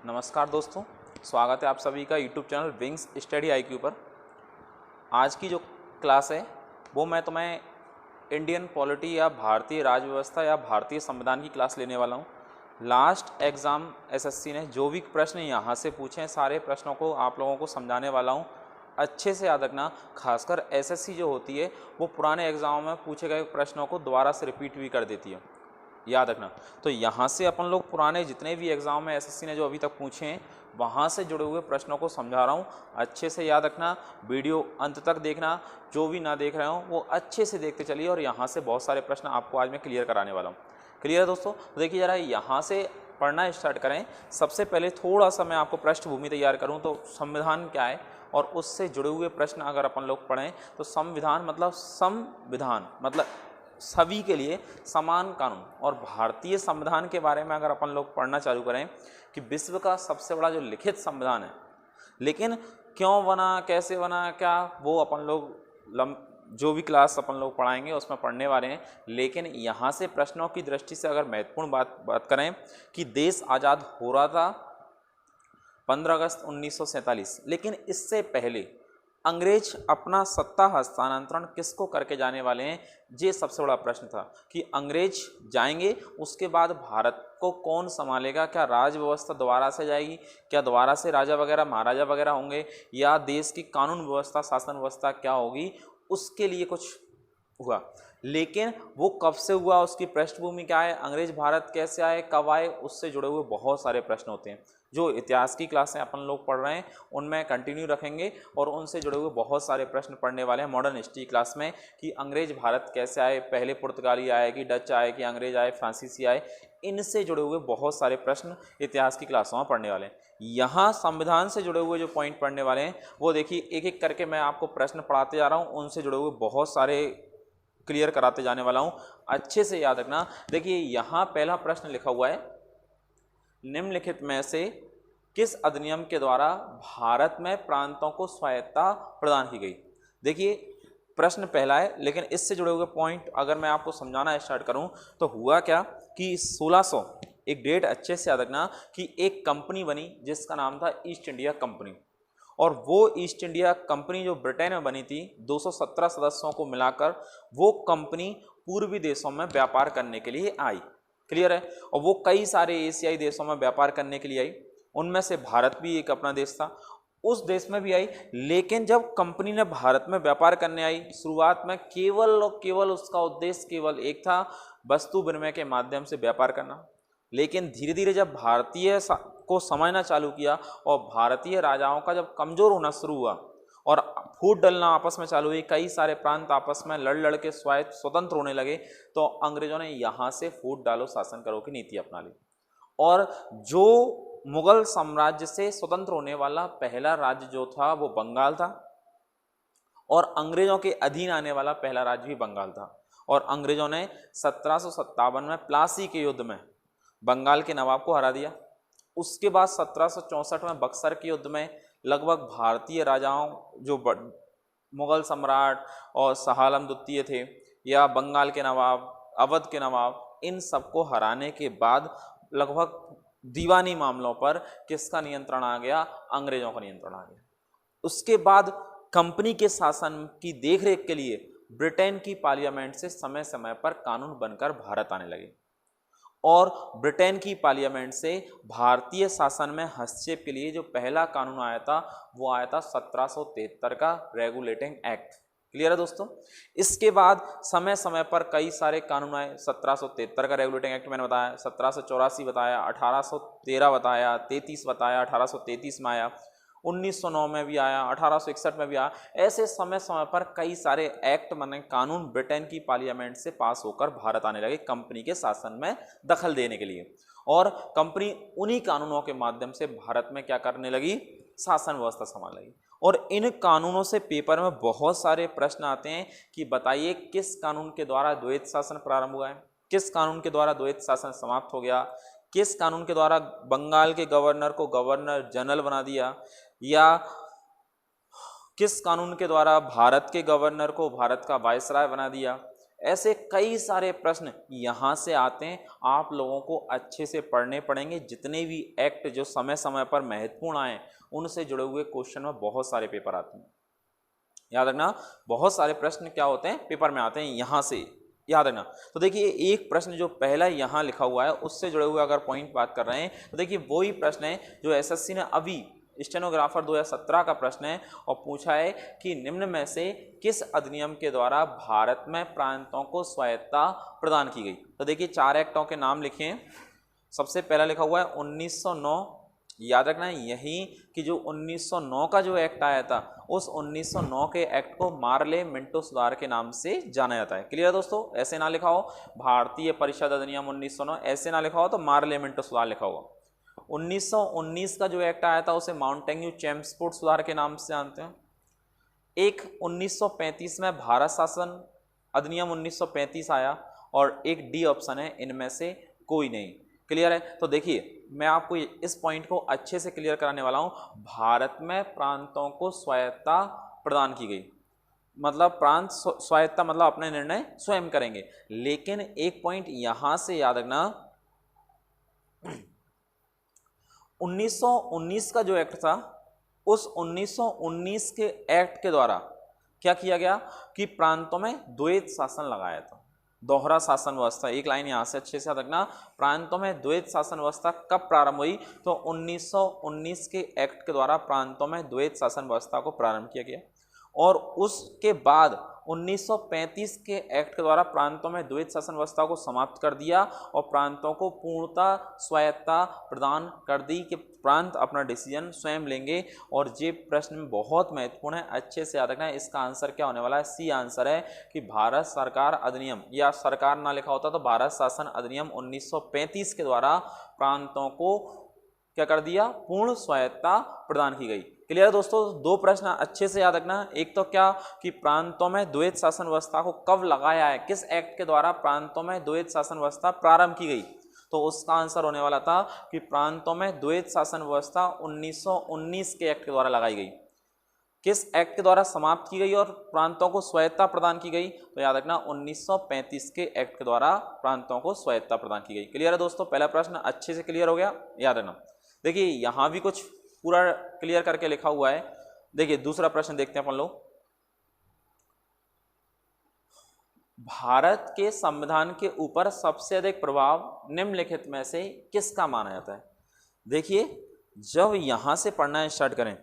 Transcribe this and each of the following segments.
नमस्कार दोस्तों, स्वागत है आप सभी का YouTube channel wings study IQ पर। आज की जो क्लास है वो मैं तुम्हें इंडियन पॉलिटी या भारतीय राज्य व्यवस्था या भारतीय संविधान की क्लास लेने वाला हूँ। लास्ट एग्ज़ाम SSC ने जो भी प्रश्न यहाँ से पूछे हैं सारे प्रश्नों को आप लोगों को समझाने वाला हूँ। अच्छे से याद रखना, खासकर SSC जो होती है वो पुराने एग्ज़ाम में पूछे गए प्रश्नों को दोबारा से रिपीट भी कर देती है, याद रखना। तो यहाँ से अपन लोग पुराने जितने भी एग्ज़ाम में SSC ने जो अभी तक पूछे हैं वहाँ से जुड़े हुए प्रश्नों को समझा रहा हूँ। अच्छे से याद रखना, वीडियो अंत तक देखना, जो भी ना देख रहे हो वो अच्छे से देखते चलिए और यहाँ से बहुत सारे प्रश्न आपको आज मैं क्लियर कराने वाला हूँ। क्लियर है दोस्तों? तो देखिए ज़रा यहाँ से पढ़ना स्टार्ट करें। सबसे पहले थोड़ा सा मैं आपको पृष्ठभूमि तैयार करूँ तो संविधान क्या है और उससे जुड़े हुए प्रश्न अगर अपन लोग पढ़ें तो संविधान मतलब सभी के लिए समान कानून। और भारतीय संविधान के बारे में अगर अपन लोग पढ़ना चालू करें कि विश्व का सबसे बड़ा जो लिखित संविधान है, लेकिन क्यों बना, कैसे बना, क्या, वो अपन लोग जो भी क्लास अपन लोग पढ़ाएंगे उसमें पढ़ने वाले हैं। लेकिन यहाँ से प्रश्नों की दृष्टि से अगर महत्वपूर्ण बात करें कि देश आज़ाद हो रहा था 15 अगस्त 1947, लेकिन इससे पहले अंग्रेज अपना सत्ता हस्तांतरण किसको करके जाने वाले हैं, ये सबसे बड़ा प्रश्न था कि अंग्रेज जाएंगे उसके बाद भारत को कौन संभालेगा। क्या राज व्यवस्था दोबारा से जाएगी, क्या दोबारा से राजा वगैरह महाराजा वगैरह होंगे, या देश की कानून व्यवस्था शासन व्यवस्था क्या होगी, उसके लिए कुछ हुआ। लेकिन वो कब से हुआ, उसकी पृष्ठभूमि क्या है, अंग्रेज भारत कैसे आए, कब आए, उससे जुड़े हुए बहुत सारे प्रश्न होते हैं। जो इतिहास की क्लासें अपन लोग पढ़ रहे हैं उनमें कंटिन्यू रखेंगे और उनसे जुड़े हुए बहुत सारे प्रश्न पढ़ने वाले हैं मॉडर्न हिस्ट्री क्लास में कि अंग्रेज भारत कैसे आए, पहले पुर्तगाली आए कि डच आए कि अंग्रेज आए, फ्रांसीसी आए, इनसे जुड़े हुए बहुत सारे प्रश्न इतिहास की क्लासों में पढ़ने वाले हैं। यहाँ संविधान से जुड़े हुए जो पॉइंट पढ़ने वाले हैं वो देखिए एक एक करके मैं आपको प्रश्न पढ़ाते जा रहा हूँ, उनसे जुड़े हुए बहुत सारे क्लियर कराते जाने वाला हूँ। अच्छे से याद रखना। देखिए यहाँ पहला प्रश्न लिखा हुआ है, निम्नलिखित में से किस अधिनियम के द्वारा भारत में प्रांतों को स्वायत्तता प्रदान की गई। देखिए प्रश्न पहला है, लेकिन इससे जुड़े हुए पॉइंट अगर मैं आपको समझाना स्टार्ट करूं तो हुआ क्या कि 1600, एक डेट अच्छे से याद रखना, कि एक कंपनी बनी जिसका नाम था ईस्ट इंडिया कंपनी। और वो ईस्ट इंडिया कंपनी जो ब्रिटेन में बनी थी 217 सदस्यों को मिलाकर, वो कंपनी पूर्वी देशों में व्यापार करने के लिए आई। क्लियर है? और वो कई सारे एशियाई देशों में व्यापार करने के लिए आई, उनमें से भारत भी एक अपना देश था, उस देश में भी आई। लेकिन जब कंपनी ने भारत में व्यापार करने आई, शुरुआत में केवल और केवल उसका उद्देश्य केवल एक था, वस्तु विनिमय के माध्यम से व्यापार करना। लेकिन धीरे धीरे जब भारतीय को समझना चालू किया और भारतीय राजाओं का जब कमजोर होना शुरू हुआ और फूट डलना आपस में चालू हुई, कई सारे प्रांत आपस में लड़ लड़ के स्वतंत्र होने लगे, तो अंग्रेजों ने यहाँ से फूट डालो शासन करो की नीति अपना ली। और जो मुगल साम्राज्य से स्वतंत्र होने वाला पहला राज्य जो था वो बंगाल था, और अंग्रेजों के अधीन आने वाला पहला राज्य भी बंगाल था। और अंग्रेजों ने 1757 में प्लासी के युद्ध में बंगाल के नवाब को हरा दिया। उसके बाद 1764 में बक्सर के युद्ध में लगभग भारतीय राजाओं, जो मुगल सम्राट और शाह आलम द्वितीय थे या बंगाल के नवाब, अवध के नवाब, इन सबको हराने के बाद लगभग दीवानी मामलों पर किसका नियंत्रण आ गया, अंग्रेजों का नियंत्रण आ गया। उसके बाद कंपनी के शासन की देखरेख के लिए ब्रिटेन की पार्लियामेंट से समय समय पर कानून बनकर भारत आने लगे, और ब्रिटेन की पार्लियामेंट से भारतीय शासन में हस्तक्षेप के लिए जो पहला कानून आया था वो आया था 1773 का रेगुलेटिंग एक्ट। क्लियर है दोस्तों? इसके बाद समय समय पर कई सारे कानून आए। 1773 का रेगुलेटिंग एक्ट मैंने बताया, 1784 बताया, 1813 बताया, 33 बताया, 1833 में आया, 1909 में भी आया, 1861 में भी आया। ऐसे समय समय पर कई सारे एक्ट माने कानून ब्रिटेन की पार्लियामेंट से पास होकर भारत आने लगे कंपनी के शासन में दखल देने के लिए, और कंपनी उन्हीं कानूनों के माध्यम से भारत में क्या करने लगी, शासन व्यवस्था संभाल लगी। और इन कानूनों से पेपर में बहुत सारे प्रश्न आते हैं कि बताइए किस कानून के द्वारा द्वैत शासन प्रारंभ हुआ है, किस कानून के द्वारा द्वैत शासन समाप्त हो गया, किस कानून के द्वारा बंगाल के गवर्नर को गवर्नर जनरल बना दिया, या किस कानून के द्वारा भारत के गवर्नर को भारत का वायसराय बना दिया। ऐसे कई सारे प्रश्न यहाँ से आते हैं, आप लोगों को अच्छे से पढ़ने पड़ेंगे। जितने भी एक्ट जो समय समय पर महत्वपूर्ण आए उनसे जुड़े हुए क्वेश्चन में बहुत सारे पेपर आते हैं। याद रखना, बहुत सारे प्रश्न क्या होते हैं, पेपर में आते हैं, यहाँ से याद रखना। तो देखिए एक प्रश्न जो पहला यहाँ लिखा हुआ है उससे जुड़े हुए अगर पॉइंट बात कर रहे हैं तो देखिए वही प्रश्न है जो एसएससी ने अभी स्टेनोग्राफर 2017 का प्रश्न है और पूछा है कि निम्न में से किस अधिनियम के द्वारा भारत में प्रांतों को स्वायत्तता प्रदान की गई। तो देखिए 4 एक्टों के नाम लिखे हैं। सबसे पहला लिखा हुआ है 1909। याद रखना है यही कि जो 1909 का जो एक्ट आया था उस 1909 के एक्ट को मार्ले मिंटो सुधार के नाम से जाना जाता है। क्लियर है दोस्तों, ऐसे ना लिखा हो भारतीय परिषद अधिनियम 1909, ऐसे ना लिखा हो तो मार्ले मिंटो सुधार लिखा होगा। 1919 का जो एक्ट आया था उसे माउंटेन्यू चेम्सफोर्ड सुधार के नाम से जानते हैं। एक 1935 में भारत शासन अधिनियम 1935 आया और एक डी ऑप्शन है इनमें से कोई नहीं। क्लियर है। तो देखिए मैं आपको इस पॉइंट को अच्छे से क्लियर कराने वाला हूं। भारत में प्रांतों को स्वायत्तता प्रदान की गई, मतलब प्रांत स्वायत्तता मतलब अपने निर्णय स्वयं करेंगे। लेकिन एक पॉइंट यहां से याद रखना, 1919 का जो एक्ट था उस 1919 के एक्ट के द्वारा क्या किया गया कि प्रांतों में द्वैत शासन लगाया था, दोहरा शासन व्यवस्था। एक लाइन यहां से अच्छे से याद रखना, प्रांतों में द्वैत शासन व्यवस्था कब प्रारंभ हुई तो 1919 के एक्ट के द्वारा प्रांतों में द्वैत शासन व्यवस्था को प्रारंभ किया गया और उसके बाद 1935 के एक्ट के द्वारा प्रांतों में द्वैत शासन व्यवस्था को समाप्त कर दिया और प्रांतों को पूर्णतः स्वायत्तता प्रदान कर दी कि प्रांत अपना डिसीजन स्वयं लेंगे। और ये प्रश्न बहुत महत्वपूर्ण है, अच्छे से याद रखना है। इसका आंसर क्या होने वाला है, सी आंसर है कि भारत सरकार अधिनियम, या सरकार ना लिखा होता तो भारत शासन अधिनियम 1935 के द्वारा प्रांतों को क्या कर दिया, पूर्ण स्वायत्तता प्रदान की गई। क्लियर है दोस्तों। 2 प्रश्न अच्छे से याद रखना, एक तो क्या कि प्रांतों में द्वैत शासन व्यवस्था को कब लगाया है, किस एक्ट के द्वारा प्रांतों में द्वैत शासन व्यवस्था प्रारंभ की गई, तो उसका आंसर होने वाला था कि प्रांतों में द्वैत शासन व्यवस्था 1919 के एक्ट के द्वारा लगाई गई। किस एक्ट के द्वारा समाप्त की गई और प्रांतों को स्वायत्तता प्रदान की गई, तो याद रखना 1935 के एक्ट के द्वारा प्रांतों को स्वायत्तता प्रदान की गई। क्लियर है दोस्तों, पहला प्रश्न अच्छे से क्लियर हो गया, याद रखना। देखिए यहां भी कुछ पूरा क्लियर करके लिखा हुआ है। देखिए दूसरा प्रश्न देखते हैं अपन लोग, भारत के संविधान के ऊपर सबसे अधिक प्रभाव निम्नलिखित में से किसका माना जाता है। देखिए जब यहां से पढ़ना स्टार्ट करें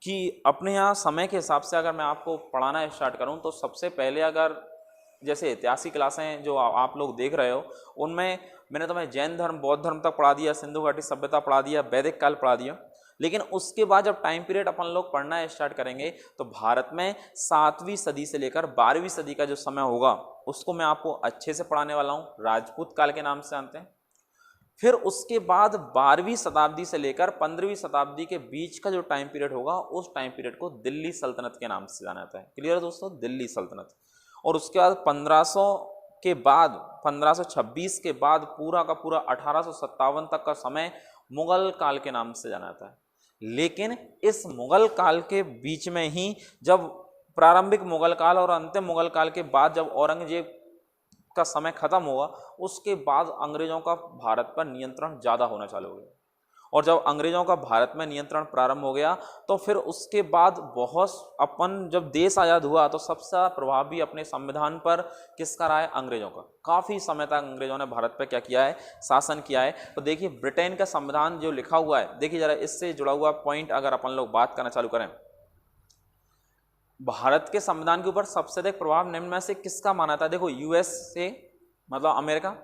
कि अपने यहाँ समय के हिसाब से अगर मैं आपको पढ़ाना स्टार्ट करूं तो सबसे पहले अगर जैसे ऐतिहासिक क्लासें जो आप लोग देख रहे हो उनमें मैंने तुम्हें जैन धर्म, बौद्ध धर्म तक पढ़ा दिया, सिंधु घाटी सभ्यता पढ़ा दिया, वैदिक काल पढ़ा दिया। लेकिन उसके बाद जब टाइम पीरियड अपन लोग पढ़ना स्टार्ट करेंगे तो भारत में 7वीं सदी से लेकर 12वीं सदी का जो समय होगा उसको मैं आपको अच्छे से पढ़ाने वाला हूँ, राजपूत काल के नाम से जानते हैं। फिर उसके बाद 12वीं शताब्दी से लेकर 15वीं शताब्दी के बीच का जो टाइम पीरियड होगा उस टाइम पीरियड को दिल्ली सल्तनत के नाम से जाना जाता है। क्लियर है दोस्तों, दिल्ली सल्तनत। और उसके बाद 1500 के बाद 1526 के बाद पूरा का पूरा 1857 तक का समय मुगल काल के नाम से जाना जाता है। लेकिन इस मुगल काल के बीच में ही जब प्रारंभिक मुगल काल और अंतिम मुगल काल के बाद जब औरंगजेब का समय खत्म हुआ उसके बाद अंग्रेजों का भारत पर नियंत्रण ज़्यादा होना चालू हो गया। और जब अंग्रेजों का भारत में नियंत्रण प्रारंभ हो गया तो फिर उसके बाद बहुत अपन जब देश आज़ाद हुआ तो सबसे ज़्यादा प्रभाव भी अपने संविधान पर किसका रहा है, अंग्रेजों का। काफ़ी समय तक अंग्रेजों ने भारत पर क्या किया है, शासन किया है। तो देखिए ब्रिटेन का संविधान जो लिखा हुआ है, देखिए जरा इससे जुड़ा हुआ पॉइंट अगर अपन लोग बात करना चालू करें, भारत के संविधान के ऊपर सबसे अधिक प्रभाव निम्न में से किसका माना था। देखो यूएसए मतलब अमेरिका,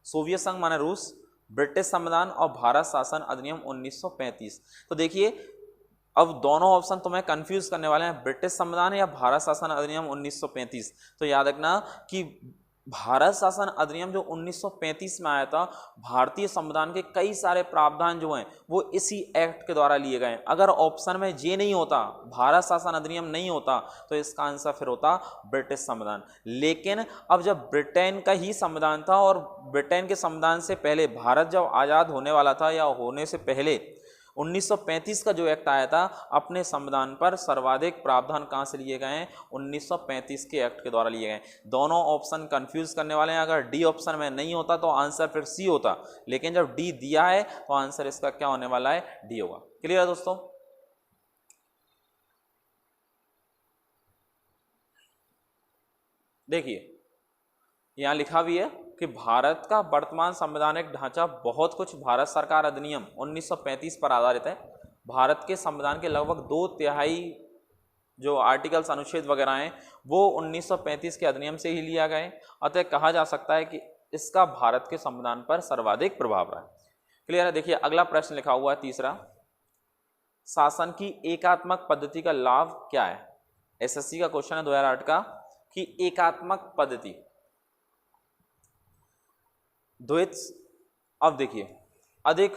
सोवियत संघ माने रूस, ब्रिटिश संविधान और भारत शासन अधिनियम 1935। तो देखिए अब दोनों ऑप्शन तुम्हें कंफ्यूज करने वाले हैं, ब्रिटिश संविधान या भारत शासन अधिनियम 1935। तो याद रखना कि भारत शासन अधिनियम जो 1935 में आया था, भारतीय संविधान के कई सारे प्रावधान जो हैं वो इसी एक्ट के द्वारा लिए गए हैं। अगर ऑप्शन में जे नहीं होता, भारत शासन अधिनियम नहीं होता, तो इसका आंसर फिर होता ब्रिटिश संविधान। लेकिन अब जब ब्रिटेन का ही संविधान था और ब्रिटेन के संविधान से पहले भारत जब आज़ाद होने वाला था या होने से पहले 1935 का जो एक्ट आया था, अपने संविधान पर सर्वाधिक प्रावधान कहाँ से लिए गए हैं? 1935 के एक्ट के द्वारा लिए गए। दोनों ऑप्शन कंफ्यूज करने वाले हैं। अगर डी ऑप्शन में नहीं होता तो आंसर फिर सी होता, लेकिन जब डी दिया है तो आंसर इसका क्या होने वाला है? डी होगा। क्लियर है दोस्तों? देखिए यहाँ लिखा भी है कि भारत का वर्तमान संवैधानिक ढांचा बहुत कुछ भारत सरकार अधिनियम 1935 पर आधारित है। भारत के संविधान के लगभग 2/3 जो आर्टिकल्स, अनुच्छेद वगैरह हैं वो 1935 के अधिनियम से ही लिया गए। अतः कहा जा सकता है कि इसका भारत के संविधान पर सर्वाधिक प्रभाव रहा है। क्लियर है? देखिए अगला प्रश्न लिखा हुआ है तीसरा, शासन की एकात्मक पद्धति का लाभ क्या है? एसएससी का क्वेश्चन है 2008 का कि एकात्मक पद्धति द्वैत, अब देखिए, अधिक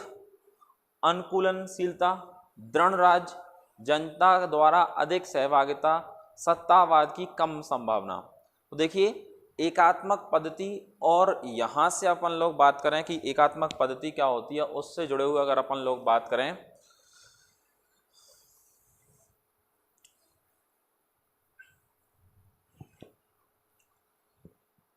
अनुकूलनशीलता, दृढ़ राज्य, जनता द्वारा अधिक सहभागिता, सत्तावाद की कम संभावना। तो देखिए एकात्मक पद्धति, और यहां से अपन लोग बात करें कि एकात्मक पद्धति क्या होती है, उससे जुड़े हुए अगर अपन लोग बात करें,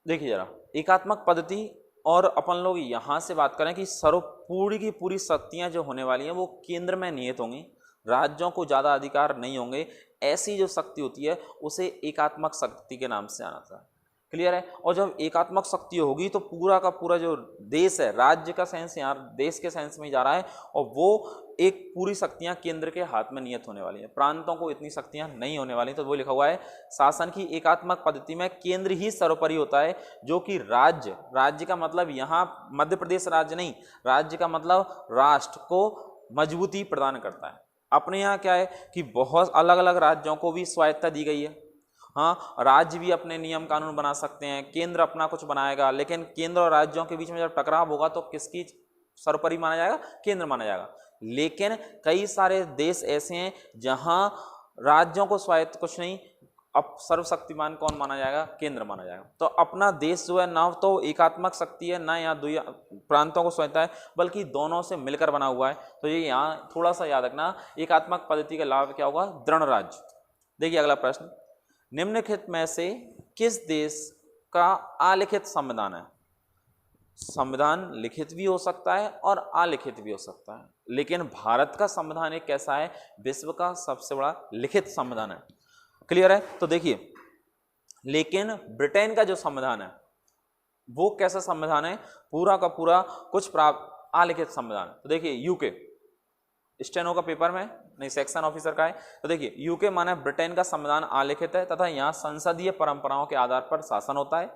देखिए जरा एकात्मक पद्धति और अपन लोग यहां से बात करें कि पूरी की पूरी शक्तियां जो होने वाली हैं वो केंद्र में निहित होंगी, राज्यों को ज़्यादा अधिकार नहीं होंगे। ऐसी जो शक्ति होती है उसे एकात्मक शक्ति के नाम से आना था। क्लियर है? और जब एकात्मक शक्ति होगी तो पूरा का पूरा जो देश है, राज्य का सेंस यहाँ देश के सेंस में ही जा रहा है, और वो एक पूरी शक्तियां केंद्र के हाथ में नियत होने वाली हैं, प्रांतों को इतनी शक्तियां नहीं होने वाली। तो वो लिखा हुआ है शासन की एकात्मक पद्धति में केंद्र ही सर्वोपरि होता है, जो कि राज्य का मतलब यहाँ मध्य प्रदेश राज्य नहीं, राज्य का मतलब राष्ट्र को मजबूती प्रदान करता है। अपने यहाँ क्या है कि बहुत अलग अलग राज्यों को भी स्वायत्तता दी गई है। हाँ, राज्य भी अपने नियम कानून बना सकते हैं, केंद्र अपना कुछ बनाएगा, लेकिन केंद्र और राज्यों के बीच में जब टकराव होगा तो किसकी सर्वोपरि माना जाएगा? केंद्र माना जाएगा। लेकिन कई सारे देश ऐसे हैं जहां राज्यों को स्वायत्त कुछ नहीं, अब सर्वशक्तिमान कौन माना जाएगा? केंद्र माना जाएगा। तो अपना देश जो है ना तो एकात्मक शक्ति है, ना यहाँ प्रांतों को स्वायत्त है, बल्कि दोनों से मिलकर बना हुआ है। तो ये यहाँ थोड़ा सा याद रखना, एकात्मक पद्धति का लाभ क्या होगा? दृढ़ राज्य। देखिए अगला प्रश्न, निम्नलिखित में से किस देश का अलिखित संविधान है? संविधान लिखित भी हो सकता है और अलिखित भी हो सकता है, लेकिन भारत का संविधान एक कैसा है? विश्व का सबसे बड़ा लिखित संविधान है। क्लियर है? तो देखिए, लेकिन ब्रिटेन का जो संविधान है वो कैसा संविधान है? पूरा का पूरा कुछ अलिखित संविधान। तो देखिए यूके, स्टेनो का पेपर में नहीं, सेक्शन ऑफिसर का है। तो देखिए यूके माने ब्रिटेन का संविधान अलिखित है तथा यहाँ संसदीय परंपराओं के आधार पर शासन होता है।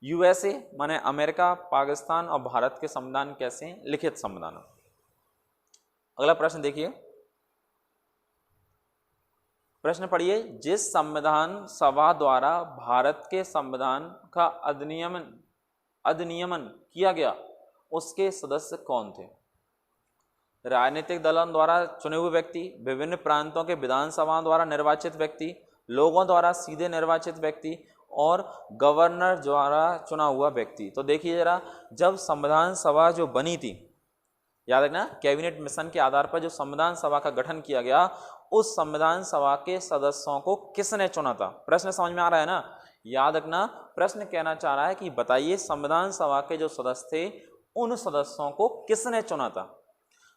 यूएसए माने अमेरिका, पाकिस्तान और भारत के संविधान कैसे हैं? लिखित संविधान। अगला प्रश्न देखिए, प्रश्न पढ़िए, जिस संविधान सभा द्वारा भारत के संविधान का अधिनियमन किया गया उसके सदस्य कौन थे? राजनीतिक दलों द्वारा चुने हुए व्यक्ति, विभिन्न प्रांतों के विधानसभाओं द्वारा निर्वाचित व्यक्ति, लोगों द्वारा सीधे निर्वाचित व्यक्ति और गवर्नर द्वारा चुना हुआ व्यक्ति। तो देखिए जरा, जब संविधान सभा जो बनी थी, याद रखना कैबिनेट मिशन के आधार पर जो संविधान सभा का गठन किया गया, उस संविधान सभा के सदस्यों को किसने चुना था? प्रश्न समझ में आ रहा है ना? याद रखना, प्रश्न कहना चाह रहा है कि बताइए संविधान सभा के जो सदस्य थे उन सदस्यों को किसने चुना था?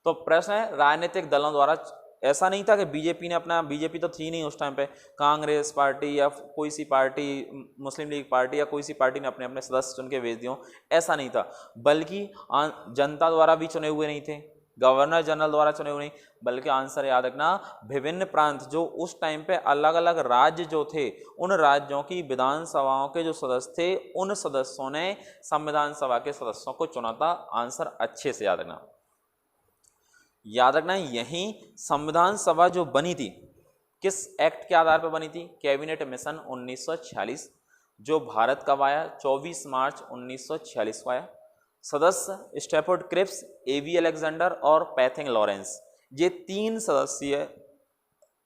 तो प्रश्न है राजनीतिक दलों द्वारा। ऐसा नहीं था कि बीजेपी ने अपना, बीजेपी तो थी नहीं उस टाइम पे, कांग्रेस पार्टी या कोई सी पार्टी, मुस्लिम लीग पार्टी या कोई सी पार्टी ने अपने अपने सदस्य चुन के भेज दिए, ऐसा नहीं था। बल्कि जनता द्वारा भी चुने हुए नहीं थे, गवर्नर जनरल द्वारा चुने हुए नहीं, बल्कि आंसर याद रखना, विभिन्न प्रांत जो उस टाइम पे अलग अलग राज्य जो थे, उन राज्यों की विधानसभाओं के जो सदस्य थे उन सदस्यों ने संविधान सभा के सदस्यों को चुना था। आंसर अच्छे से याद रखना। याद रखना, यही संविधान सभा जो बनी थी किस एक्ट के आधार पर बनी थी? कैबिनेट मिशन 1946, जो भारत कब आया? 24 मार्च 1946 को आया। सदस्य स्टैफोर्ड क्रिप्स, एवी अलेक्जेंडर और पैथिंग लॉरेंस, ये 3 सदस्यीय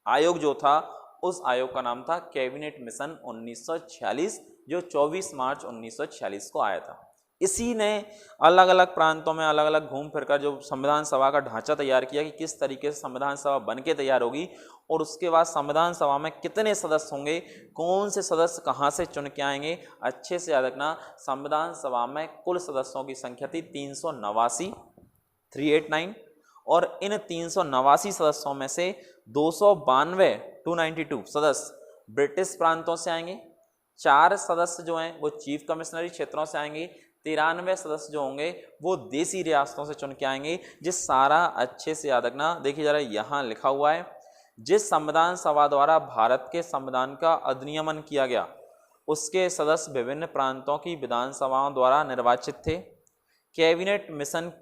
आयोग जो था उस आयोग का नाम था कैबिनेट मिशन 1946, जो 24 मार्च 1946 को आया था। इसी ने अलग अलग प्रांतों में अलग अलग घूम फिर कर जो संविधान सभा का ढांचा तैयार किया कि किस तरीके से संविधान सभा बन के तैयार होगी और उसके बाद संविधान सभा में कितने सदस्य होंगे, कौन से सदस्य कहाँ से चुन के आएंगे। अच्छे से याद रखना, संविधान सभा में कुल सदस्यों की संख्या थी 389, 389, और इन 389 सदस्यों में से 292 292 सदस्य ब्रिटिश प्रांतों से आएंगे, 4 सदस्य जो हैं वो चीफ कमिश्नरी क्षेत्रों से आएंगे, 93 सदस्य जो होंगे वो देसी रियासतों से चुन के आएंगे। जिस सारा अच्छे से याद रखना, देखिए जरा यहाँ लिखा हुआ है, जिस संविधान सभा द्वारा भारत के संविधान का अधिनियमन किया गया उसके सदस्य विभिन्न प्रांतों की विधानसभाओं द्वारा निर्वाचित थे। कैबिनेट मिशन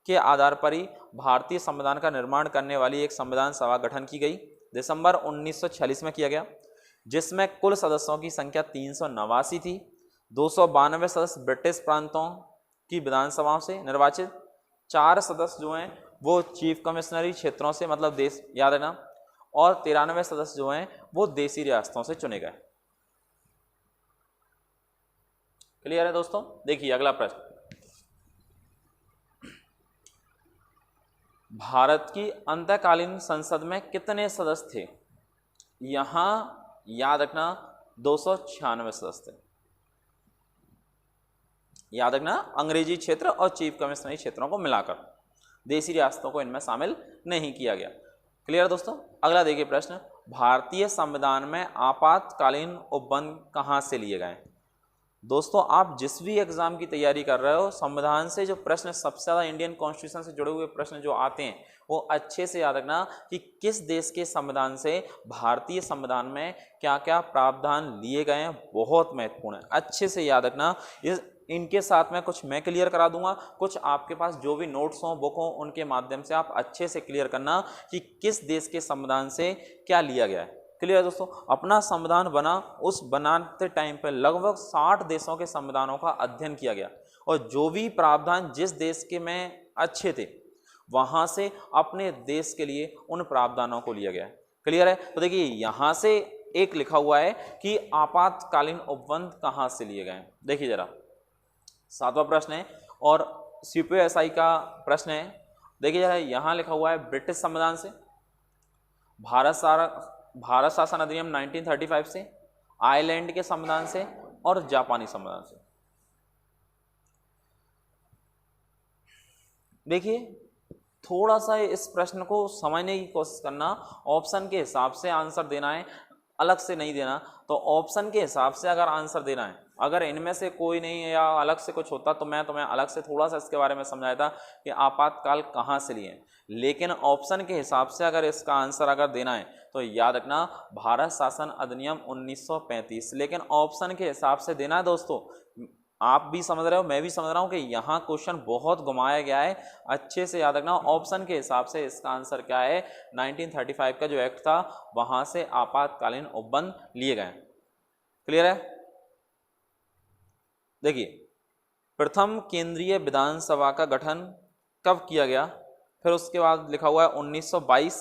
के आधार पर ही भारतीय संविधान का निर्माण करने वाली एक संविधान सभा गठन की गई, दिसंबर 1946 में किया गया, जिसमें कुल सदस्यों की संख्या 389 थी। 292 सदस्य ब्रिटिश प्रांतों की विधानसभाओं से निर्वाचित, 4 सदस्य जो हैं वो चीफ कमिश्नरी क्षेत्रों से, मतलब देश याद रखना, और 93 सदस्य जो हैं वो देसी रियासतों से चुने गए। क्लियर है दोस्तों। देखिए अगला प्रश्न, भारत की अंतःकालीन संसद में कितने सदस्य थे। यहां याद रखना 296 सदस्य थे। याद रखना, अंग्रेजी क्षेत्र और चीफ कमिश्नरी क्षेत्रों को मिलाकर, देसी रियासतों को इनमें शामिल नहीं किया गया। क्लियर दोस्तों। अगला देखिए प्रश्न, भारतीय संविधान में आपातकालीन उपबंध कहां से लिए गए। दोस्तों आप जिस भी एग्जाम की तैयारी कर रहे हो, संविधान से जो प्रश्न सबसे ज़्यादा इंडियन कॉन्स्टिट्यूशन से जुड़े हुए प्रश्न जो आते हैं वो अच्छे से याद रखना कि किस देश के संविधान से भारतीय संविधान में क्या क्या प्रावधान लिए गए हैं, बहुत महत्वपूर्ण है। अच्छे से याद रखना, इनके साथ में कुछ मैं क्लियर करा दूंगा, कुछ आपके पास जो भी नोट्स हों बुक हों उनके माध्यम से आप अच्छे से क्लियर करना कि किस देश के संविधान से क्या लिया गया है। क्लियर दोस्तों। अपना संविधान बना, उस बनाते टाइम पर लगभग 60 देशों के संविधानों का अध्ययन किया गया और जो भी प्रावधान जिस देश के में अच्छे थे वहां से अपने देश के लिए उन प्रावधानों को लिया गया। क्लियर है। तो देखिए यहां से एक लिखा हुआ है कि आपातकालीन उपबंध कहां से लिए गए। देखिए जरा 7वां प्रश्न है और CPSI का प्रश्न है। देखिए जरा यहां लिखा हुआ है ब्रिटिश संविधान से, भारत शासन अधिनियम 1935 से, आयरलैंड के संविधान से और जापानी संविधान से। देखिए थोड़ा सा इस प्रश्न को समझने की कोशिश करना, ऑप्शन के हिसाब से आंसर देना है, अलग से नहीं देना। तो ऑप्शन के हिसाब से अगर आंसर देना है, अगर इनमें से कोई नहीं है या अलग से कुछ होता तो मैं तुम्हें अलग से थोड़ा सा इसके बारे में समझाया था कि आपातकाल कहाँ से लिए, लेकिन ऑप्शन के हिसाब से अगर इसका आंसर अगर देना है तो याद रखना भारत शासन अधिनियम 1935। लेकिन ऑप्शन के हिसाब से देना है दोस्तों, आप भी समझ रहे हो मैं भी समझ रहा हूँ कि यहाँ क्वेश्चन बहुत घुमाया गया है। अच्छे से याद रखना ऑप्शन के हिसाब से इसका आंसर क्या है, 1935 का जो एक्ट था वहां से आपातकालीन उपबंध लिए गए। क्लियर है। देखिए प्रथम केंद्रीय विधानसभा का गठन कब किया गया, फिर उसके बाद लिखा हुआ है 1922,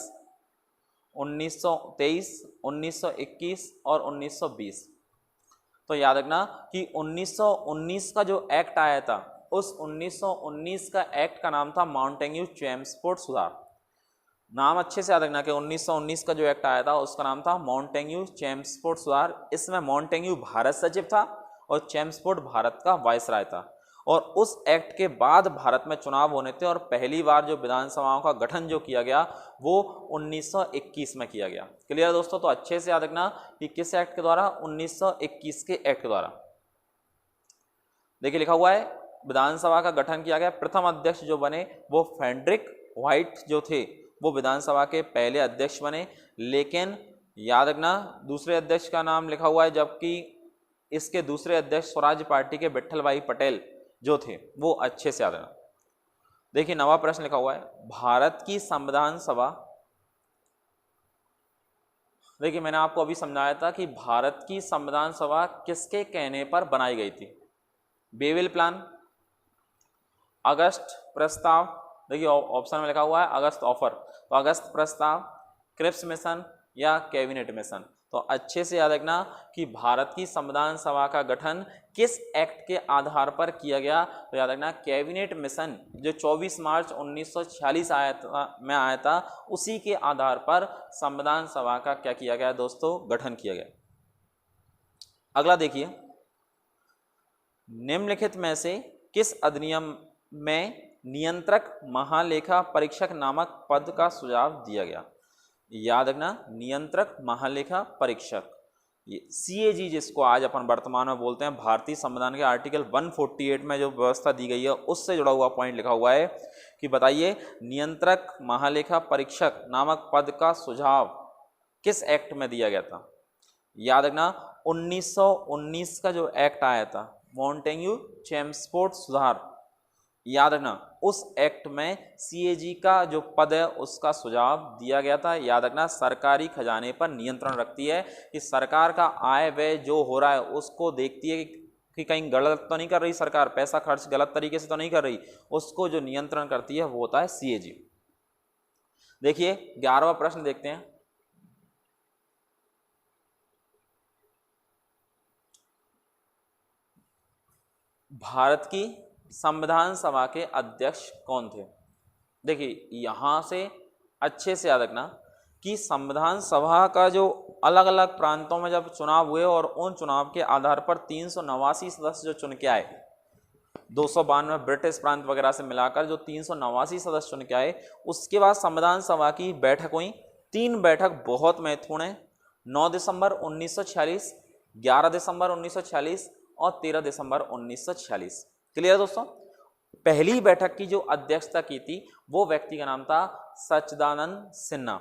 1923, 1921 और 1920। तो याद रखना कि 1919 का जो एक्ट आया था उस 1919 का एक्ट का नाम था माउंटेन्यू चेम्सफोर्ड सुधार। नाम अच्छे से याद रखना कि 1919 का जो एक्ट आया था उसका नाम था माउंटेन्यू चेम्सफोर्ड सुधार। इसमें माउंटेन्यू भारत सचिव था और चेम्सफोर्ड भारत का वायसराय था। और उस एक्ट के बाद भारत में चुनाव होने थे और पहली बार जो विधानसभाओं का गठन जो किया गया वो 1921 में किया गया। क्लियर दोस्तों। तो अच्छे से याद रखना कि किस एक्ट के द्वारा, 1921 के एक्ट के द्वारा। देखिए लिखा हुआ है विधानसभा का गठन किया गया। प्रथम अध्यक्ष जो बने वो फ्रेडरिक व्हाइट जो थे वो विधानसभा के पहले अध्यक्ष बने। लेकिन याद रखना दूसरे अध्यक्ष का नाम लिखा हुआ है, जबकि इसके दूसरे अध्यक्ष स्वराज पार्टी के विट्ठल भाई पटेल जो थे वो अच्छे से याद रखना। देखिए 9वां प्रश्न लिखा हुआ है भारत की संविधान सभा। देखिए मैंने आपको अभी समझाया था कि भारत की संविधान सभा किसके कहने पर बनाई गई थी। बेविल प्लान, अगस्त प्रस्ताव, देखिए ऑप्शन में लिखा हुआ है अगस्त ऑफर, तो अगस्त प्रस्ताव, क्रिप्स मिशन या कैबिनेट मिशन। तो अच्छे से याद रखना कि भारत की संविधान सभा का गठन किस एक्ट के आधार पर किया गया, तो याद रखना कैबिनेट मिशन जो 24 मार्च 1946 में आया था, उसी के आधार पर संविधान सभा का क्या किया गया दोस्तों, गठन किया गया। अगला देखिए, निम्नलिखित में से किस अधिनियम में नियंत्रक महालेखा परीक्षक नामक पद का सुझाव दिया गया। याद रखना नियंत्रक महालेखा परीक्षक, ये CAG जिसको आज अपन वर्तमान में बोलते हैं, भारतीय संविधान के आर्टिकल 148 में जो व्यवस्था दी गई है उससे जुड़ा हुआ पॉइंट लिखा हुआ है कि बताइए नियंत्रक महालेखा परीक्षक नामक पद का सुझाव किस एक्ट में दिया गया था। याद रखना 1919 का जो एक्ट आया था, मॉन्टेग्यू चेम्सफोर्ड सुधार, याद रखना उस एक्ट में CAG का जो पद है उसका सुझाव दिया गया था। याद रखना सरकारी खजाने पर नियंत्रण रखती है कि सरकार का आय व्यय जो हो रहा है उसको देखती है कि कहीं गलत तो नहीं कर रही सरकार, पैसा खर्च गलत तरीके से तो नहीं कर रही, उसको जो नियंत्रण करती है वो होता है CAG। देखिए 11वां प्रश्न देखते हैं। भारत की संविधान सभा के अध्यक्ष कौन थे। देखिए यहां से अच्छे से याद रखना कि संविधान सभा का जो अलग अलग प्रांतों में जब चुनाव हुए और उन चुनाव के आधार पर 389 सदस्य जो चुन के आए, 292 ब्रिटिश प्रांत वगैरह से मिलाकर जो 389 सदस्य चुन के आए, उसके बाद संविधान सभा की बैठक हुई। 3 बैठक बहुत महत्वपूर्ण है, 9 दिसंबर 1946, 11 दिसंबर 1946 और 13 दिसंबर 1946। क्लियर दोस्तों। पहली बैठक की जो अध्यक्षता की थी वो व्यक्ति का नाम था सच्चिदानंद सिन्हा।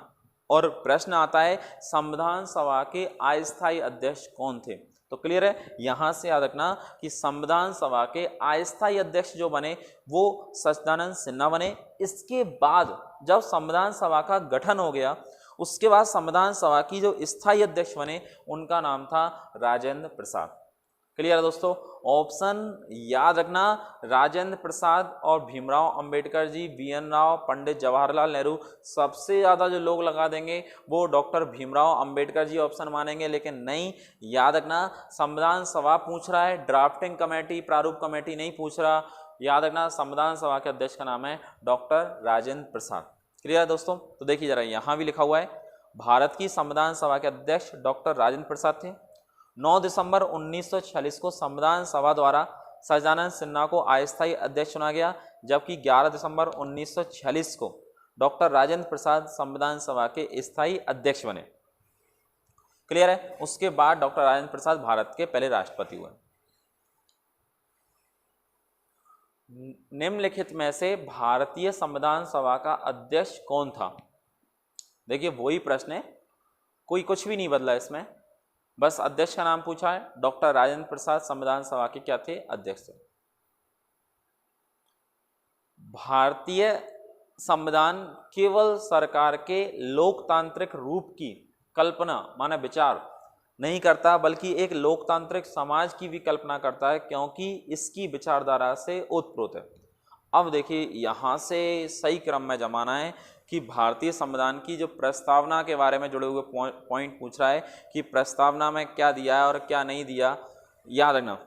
और प्रश्न आता है संविधान सभा के अस्थायी अध्यक्ष कौन थे। तो क्लियर है, यहां से याद रखना कि संविधान सभा के अस्थायी अध्यक्ष जो बने वो सच्चिदानंद सिन्हा बने। इसके बाद जब संविधान सभा का गठन हो गया उसके बाद संविधान सभा की जो स्थायी अध्यक्ष बने उनका नाम था राजेंद्र प्रसाद। क्लियर है दोस्तों। ऑप्शन याद रखना, राजेंद्र प्रसाद और भीमराव अंबेडकर जी, BN राव, पंडित जवाहरलाल नेहरू, सबसे ज़्यादा जो लोग लगा देंगे वो डॉक्टर भीमराव अंबेडकर जी ऑप्शन मानेंगे, लेकिन नहीं। याद रखना संविधान सभा पूछ रहा है, ड्राफ्टिंग कमेटी, प्रारूप कमेटी नहीं पूछ रहा। याद रखना संविधान सभा के अध्यक्ष का नाम है डॉक्टर राजेंद्र प्रसाद। क्लियर है दोस्तों। तो देखिए जरा यहाँ भी लिखा हुआ है भारत की संविधान सभा के अध्यक्ष डॉक्टर राजेंद्र प्रसाद थे। 9 दिसंबर 1946 को संविधान सभा द्वारा सच्चिदानंद सिन्हा को अस्थायी अध्यक्ष चुना गया, जबकि 11 दिसंबर 1946 को डॉक्टर राजेंद्र प्रसाद संविधान सभा के स्थायी अध्यक्ष बने। क्लियर है। उसके बाद डॉक्टर राजेंद्र प्रसाद भारत के पहले राष्ट्रपति हुए। निम्नलिखित में से भारतीय संविधान सभा का अध्यक्ष कौन था। देखिए वही प्रश्न है, कोई कुछ भी नहीं बदला इसमें, बस अध्यक्ष का नाम पूछा है। डॉक्टर राजेंद्र प्रसाद संविधान सभा के क्या थे, अध्यक्ष थे। भारतीय संविधान केवल सरकार के लोकतांत्रिक रूप की कल्पना माने विचार नहीं करता, बल्कि एक लोकतांत्रिक समाज की भी कल्पना करता है, क्योंकि इसकी विचारधारा से ओतप्रोत है। अब देखिए यहाँ से सही क्रम में जमाना है कि भारतीय संविधान की जो प्रस्तावना के बारे में जुड़े हुए पॉइंट पूछ रहा है कि प्रस्तावना में क्या दिया है और क्या नहीं दिया। याद रखना,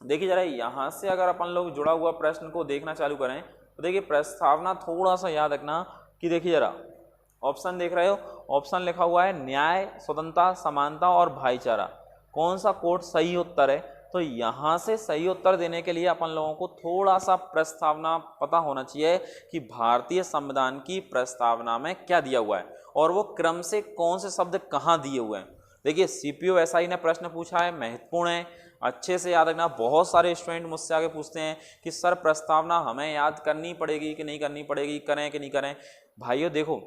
देखिए जरा यहाँ से अगर अपन लोग जुड़ा हुआ प्रश्न को देखना चालू करें तो देखिए प्रस्तावना थोड़ा सा याद रखना कि देखिए जरा ऑप्शन देख रहे हो, ऑप्शन लिखा हुआ है न्याय, स्वतंत्रता, समानता और भाईचारा। कौन सा कोड सही उत्तर है। तो यहाँ से सही उत्तर देने के लिए अपन लोगों को थोड़ा सा प्रस्तावना पता होना चाहिए कि भारतीय संविधान की प्रस्तावना में क्या दिया हुआ है और वो क्रम से कौन से शब्द कहाँ दिए हुए हैं। देखिए CPO SI ने प्रश्न पूछा है, महत्वपूर्ण है, अच्छे से याद रखना। बहुत सारे स्टूडेंट मुझसे आगे पूछते हैं कि सर प्रस्तावना हमें याद करनी पड़ेगी कि नहीं करनी पड़ेगी, करें कि नहीं करें। भाइयों देखो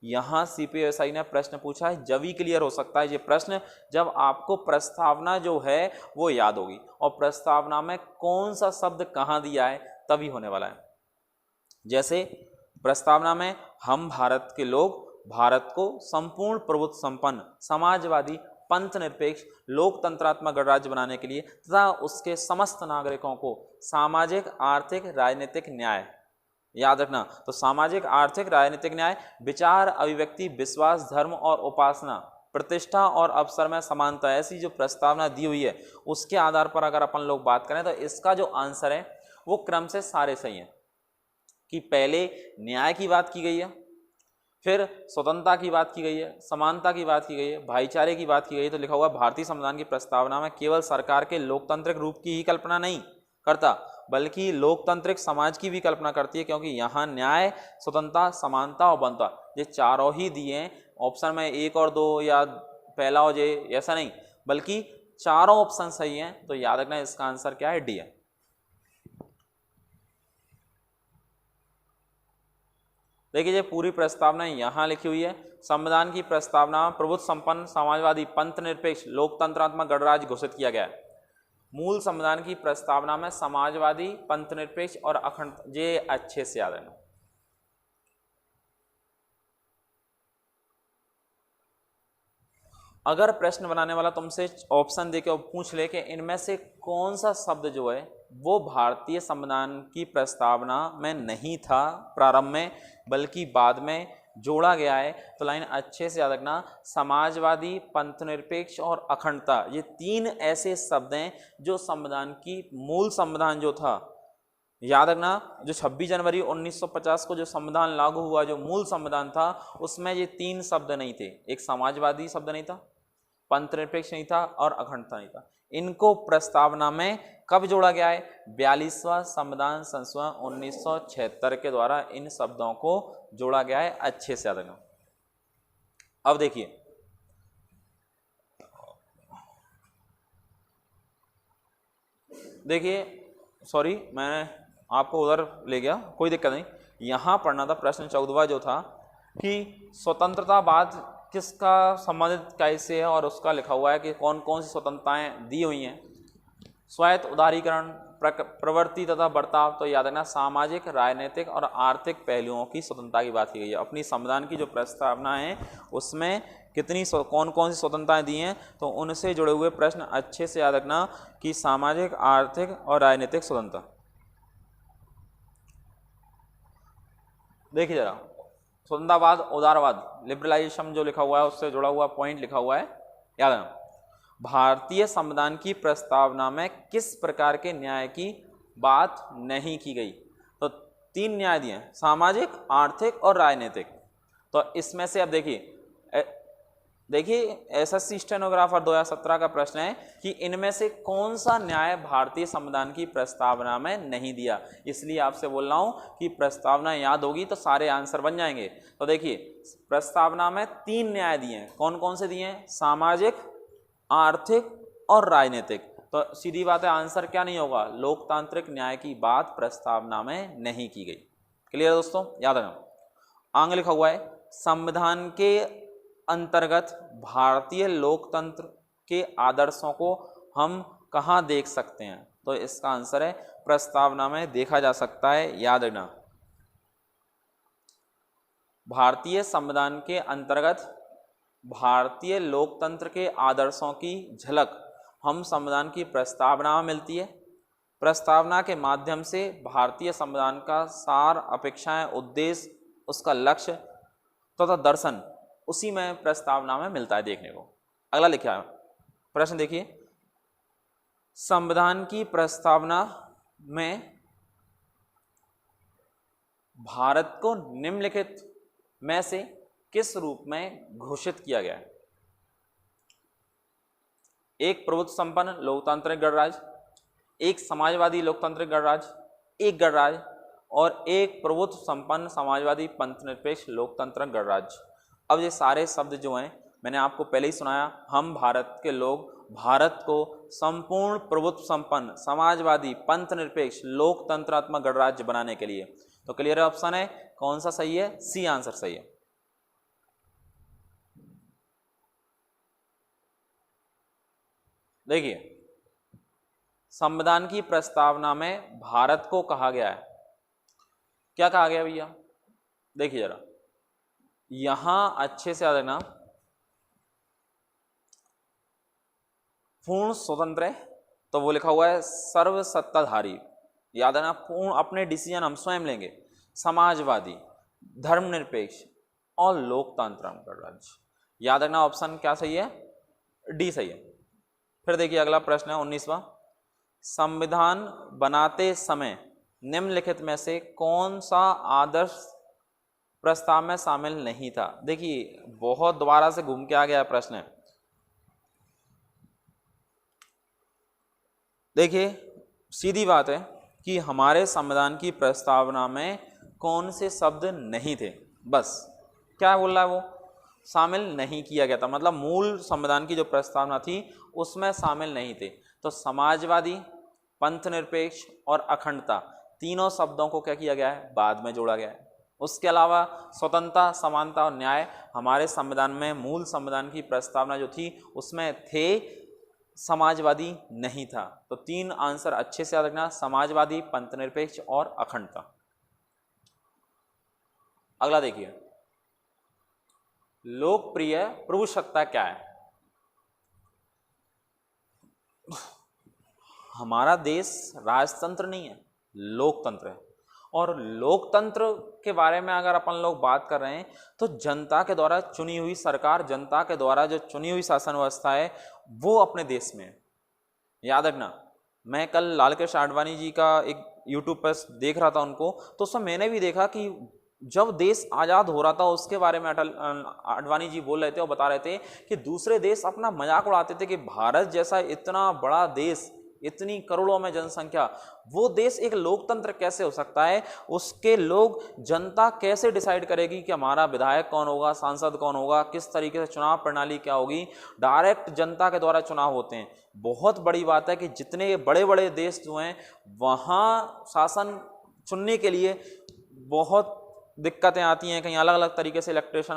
यहाँ CPO SI ने प्रश्न पूछा है, जब ही क्लियर हो सकता है ये प्रश्न जब आपको प्रस्तावना जो है वो याद होगी और प्रस्तावना में कौन सा शब्द कहाँ दिया है तभी होने वाला है। जैसे प्रस्तावना में हम भारत के लोग भारत को संपूर्ण प्रभुत्व संपन्न, समाजवादी, पंथ निरपेक्ष, लोकतंत्रात्मक गणराज्य बनाने के लिए तथा उसके समस्त नागरिकों को सामाजिक, आर्थिक, राजनीतिक न्याय, याद रखना। तो सामाजिक, आर्थिक, राजनीतिक न्याय, विचार, अभिव्यक्ति, विश्वास, धर्म और उपासना, प्रतिष्ठा और अवसर में समानता, ऐसी जो प्रस्तावना दी हुई है उसके आधार पर अगर अपन लोग बात करें तो इसका जो आंसर है वो क्रम से सारे सही हैं कि पहले न्याय की बात की गई है, फिर स्वतंत्रता की बात की गई है, समानता की बात की गई है, भाईचारे की बात की गई है। तो लिखा हुआ भारतीय संविधान की प्रस्तावना में केवल सरकार के लोकतांत्रिक रूप की ही कल्पना नहीं करता बल्कि लोकतांत्रिक समाज की भी कल्पना करती है, क्योंकि यहाँ न्याय, स्वतंत्रता, समानता और बंधुता ये चारों ही दिए हैं। ऑप्शन में 1 और 2 या पहला हो जाए ऐसा नहीं, बल्कि चारों ऑप्शन सही हैं। तो याद रखना इसका आंसर क्या है, डी है। देखिए ये पूरी प्रस्तावना यहाँ लिखी हुई है। संविधान की प्रस्तावना प्रभुत्व संपन्न, समाजवादी, पंथ निरपेक्ष, लोकतंत्रात्मक गणराज्य घोषित किया गया है। मूल संविधान की प्रस्तावना में समाजवादी, पंथ निरपेक्ष और अखंड, ये अच्छे से याद रखना। अगर प्रश्न बनाने वाला तुमसे ऑप्शन देके पूछ ले कि इनमें से कौन सा शब्द जो है वो भारतीय संविधान की प्रस्तावना में नहीं था प्रारंभ में बल्कि बाद में जोड़ा गया है, तो लाइन अच्छे से याद रखना, समाजवादी, पंथनिरपेक्ष और अखंडता, ये 3 ऐसे शब्द हैं जो संविधान की मूल संविधान जो था, याद रखना, जो 26 जनवरी 1950 को जो संविधान लागू हुआ, जो मूल संविधान था, उसमें ये 3 शब्द नहीं थे। एक समाजवादी शब्द नहीं था, पंथनिरपेक्ष नहीं था और अखंडता नहीं था। इनको प्रस्तावना में कब जोड़ा गया है? 42वां संविधान संशोधन 1976 के द्वारा इन शब्दों को जोड़ा गया है। अच्छे से याद रखना। अब देखिए सॉरी मैंने आपको उधर ले गया, कोई दिक्कत नहीं। यहाँ पढ़ना था प्रश्न 14वां जो था कि स्वतंत्रतावाद किसका संबंधित कैसे है, और उसका लिखा हुआ है कि कौन कौन सी स्वतंत्रताएं दी हुई हैं। स्वायत्त, उदारीकरण, प्रवृत्ति तथा बर्ताव, तो याद रखना सामाजिक, राजनीतिक और आर्थिक पहलुओं की स्वतंत्रता की बात की गई है। अपनी संविधान की जो प्रस्तावना है उसमें कितनी कौन कौन सी स्वतंत्रताएं दी हैं, तो उनसे जुड़े हुए प्रश्न अच्छे से याद रखना कि सामाजिक, आर्थिक और राजनीतिक स्वतंत्रता। देखिए जरा, स्वतंत्रतावाद, उदारवाद, लिबरलाइजेशन जो लिखा हुआ है उससे जुड़ा हुआ पॉइंट लिखा हुआ है, याद रखना। भारतीय संविधान की प्रस्तावना में किस प्रकार के न्याय की बात नहीं की गई? तो 3 न्याय दिए, सामाजिक, आर्थिक और राजनीतिक। तो इसमें से अब देखिए एसएससी स्टेनोग्राफर 2017 का प्रश्न है कि इनमें से कौन सा न्याय भारतीय संविधान की प्रस्तावना में नहीं दिया। इसलिए आपसे बोल रहा हूं कि प्रस्तावना याद होगी तो सारे आंसर बन जाएंगे। तो देखिए प्रस्तावना में 3 न्याय दिए हैं, कौन कौन से दिए हैं? सामाजिक, आर्थिक और राजनीतिक। तो सीधी बात है, आंसर क्या नहीं होगा? लोकतांत्रिक न्याय की बात प्रस्तावना में नहीं की गई। क्लियर है दोस्तों? याद रखना। आगे लिखा हुआ है संविधान के अंतर्गत भारतीय लोकतंत्र के आदर्शों को हम कहाँ देख सकते हैं? तो इसका आंसर है प्रस्तावना में देखा जा सकता है। याद रखना, भारतीय संविधान के अंतर्गत भारतीय लोकतंत्र के आदर्शों की झलक हम संविधान की प्रस्तावना में मिलती है। प्रस्तावना के माध्यम से भारतीय संविधान का सार, अपेक्षाएं, उद्देश्य, उसका लक्ष्य तथा दर्शन उसी में प्रस्तावना में मिलता है देखने को। अगला लिखा है प्रश्न, देखिए संविधान की प्रस्तावना में भारत को निम्नलिखित में से किस रूप में घोषित किया गया है? 1 प्रभुत्व संपन्न लोकतांत्रिक गणराज्य, 1 समाजवादी लोकतांत्रिक गणराज्य, 1 गणराज्य और 1 प्रभुत्व संपन्न समाजवादी पंथनिरपेक्ष लोकतांत्रिक गणराज्य। अब ये सारे शब्द जो हैं मैंने आपको पहले ही सुनाया, हम भारत के लोग भारत को संपूर्ण प्रभुत्व संपन्न समाजवादी पंथनिरपेक्ष लोकतंत्रात्मक गणराज्य बनाने के लिए। तो क्लियर ऑप्शन है, कौन सा सही है? सी आंसर सही है। देखिए संविधान की प्रस्तावना में भारत को कहा गया है, क्या कहा गया भैया? देखिए जरा यहां अच्छे से याद रखना, पूर्ण स्वतंत्र है तो वो लिखा हुआ है सर्वसत्ताधारी, याद रखना, पूर्ण अपने डिसीजन हम स्वयं लेंगे, समाजवादी, धर्मनिरपेक्ष और लोकतंत्रात्मक गणराज्य। याद रखना ऑप्शन क्या सही है, डी सही है। फिर देखिए अगला प्रश्न है 19वां, संविधान बनाते समय निम्नलिखित में से कौन सा आदर्श प्रस्ताव में शामिल नहीं था। देखिए बहुत दोबारा से घूम के आ गया प्रश्न है। देखिए सीधी बात है कि हमारे संविधान की प्रस्तावना में कौन से शब्द नहीं थे, बस क्या बोल रहा है वो, शामिल नहीं किया गया था, मतलब मूल संविधान की जो प्रस्तावना थी उसमें शामिल नहीं थे। तो समाजवादी, पंथ निरपेक्ष और अखंडता तीनों शब्दों को क्या किया गया है, बाद में जोड़ा गया है। उसके अलावा स्वतंत्रता, समानता और न्याय हमारे संविधान में, मूल संविधान की प्रस्तावना जो थी उसमें थे, समाजवादी नहीं था। तो तीन आंसर अच्छे से याद रखना, समाजवादी, पंथ निरपेक्ष और अखंडता। अगला देखिए, लोकप्रिय प्रभुसत्ता क्या है। हमारा देश राजतंत्र नहीं है, लोकतंत्र है। और लोकतंत्र के बारे में अगर अपन लोग बात कर रहे हैं तो जनता के द्वारा चुनी हुई सरकार, जनता के द्वारा जो चुनी हुई शासन व्यवस्था है वो अपने देश में है। याद रखना, मैं कल लाल कृष्ण आडवाणी जी का एक यूट्यूब पर देख रहा था उनको, तो उसमें मैंने भी देखा कि जब देश आज़ाद हो रहा था उसके बारे में आडवाणी जी बोल रहे थे और बता रहे थे कि दूसरे देश अपना मजाक उड़ाते थे कि भारत जैसा इतना बड़ा देश, इतनी करोड़ों में जनसंख्या, वो देश एक लोकतंत्र कैसे हो सकता है, उसके लोग, जनता कैसे डिसाइड करेगी कि हमारा विधायक कौन होगा, सांसद कौन होगा, किस तरीके से चुनाव प्रणाली क्या होगी। डायरेक्ट जनता के द्वारा चुनाव होते हैं। बहुत बड़ी बात है कि जितने बड़े बड़े देश जो हैं वहाँ शासन चुनने के लिए बहुत दिक्कतें आती हैं, कहीं अलग अलग तरीके से इलेक्ट्रेशन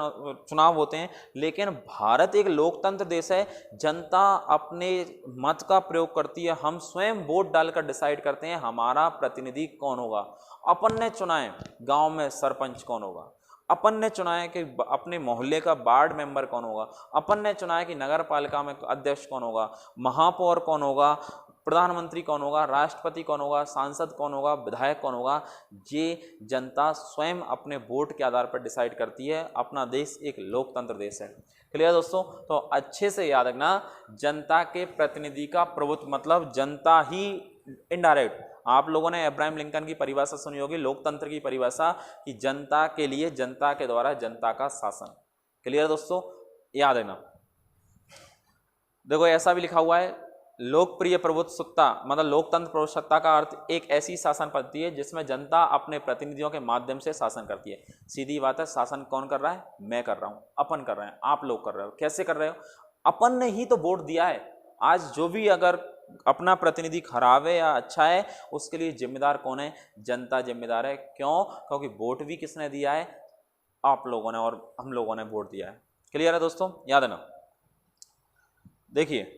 चुनाव होते हैं, लेकिन भारत एक लोकतंत्र देश है। जनता अपने मत का प्रयोग करती है, हम स्वयं वोट डालकर डिसाइड करते हैं हमारा प्रतिनिधि कौन होगा। अपन ने चुना है गांव में सरपंच कौन होगा, अपन ने चुना है कि अपने मोहल्ले का वार्ड मेंबर कौन होगा, अपन ने चुना है कि नगर पालिका में अध्यक्ष कौन होगा, महापौर कौन होगा, प्रधानमंत्री कौन होगा, राष्ट्रपति कौन होगा, सांसद कौन होगा, विधायक कौन होगा। ये जनता स्वयं अपने वोट के आधार पर डिसाइड करती है। अपना देश एक लोकतंत्र देश है। क्लियर दोस्तों? तो अच्छे से याद रखना, जनता के प्रतिनिधि का प्रभुत्व मतलब जनता ही इनडायरेक्ट। आप लोगों ने अब्राहम लिंकन की परिभाषा सुनी होगी, लोकतंत्र की परिभाषा, कि जनता के लिए, जनता के द्वारा, जनता का शासन। क्लियर दोस्तों? याद रखना। देखो ऐसा भी लिखा हुआ है, लोकप्रिय प्रभुत्व मतलब लोकतंत्र प्रभुसत्ता का अर्थ एक ऐसी शासन पद्धति है जिसमें जनता अपने प्रतिनिधियों के माध्यम से शासन करती है। सीधी बात है, शासन कौन कर रहा है? मैं कर रहा हूं, अपन कर रहे हैं, आप लोग कर रहे हो। कैसे कर रहे हो? अपन ने ही तो वोट दिया है। आज जो भी अगर अपना प्रतिनिधि खराब है या अच्छा है, उसके लिए जिम्मेदार कौन है? जनता जिम्मेदार है। क्यों? क्योंकि वोट भी किसने दिया है? आप लोगों ने और हम लोगों ने वोट दिया है। क्लियर है दोस्तों? याद है ना? देखिए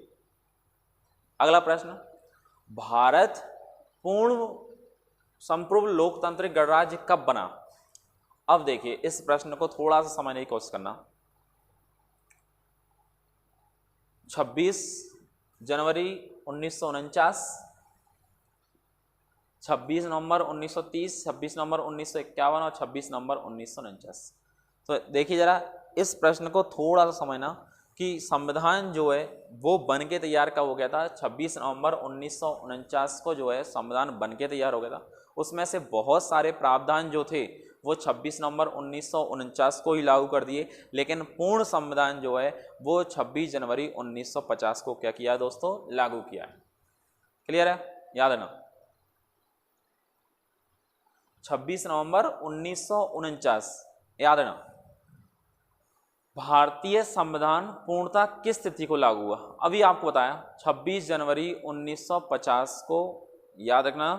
अगला प्रश्न, भारत पूर्ण संप्रभु लोकतांत्रिक गणराज्य कब बना? अब देखिए इस प्रश्न को थोड़ा सा समझने की कोशिश करना। 26 जनवरी 1949, 26 नवंबर 1930, 26 नवंबर 1951 और 26 नवंबर 1949। तो देखिए जरा इस प्रश्न को थोड़ा सा समझना कि संविधान जो है वो बन के तैयार कब हो गया था? 26 नवंबर 1949 को जो है संविधान बन के तैयार हो गया था। उसमें से बहुत सारे प्रावधान जो थे वो 26 नवंबर 1949 को ही लागू कर दिए, लेकिन पूर्ण संविधान जो है वो 26 जनवरी 1950 को क्या किया दोस्तों? लागू किया है। क्लियर है? याद है ना? 26 नवंबर 1949, याद है ना? भारतीय संविधान पूर्णतः किस तिथि को लागू हुआ? अभी आपको बताया 26 जनवरी 1950 को, याद रखना,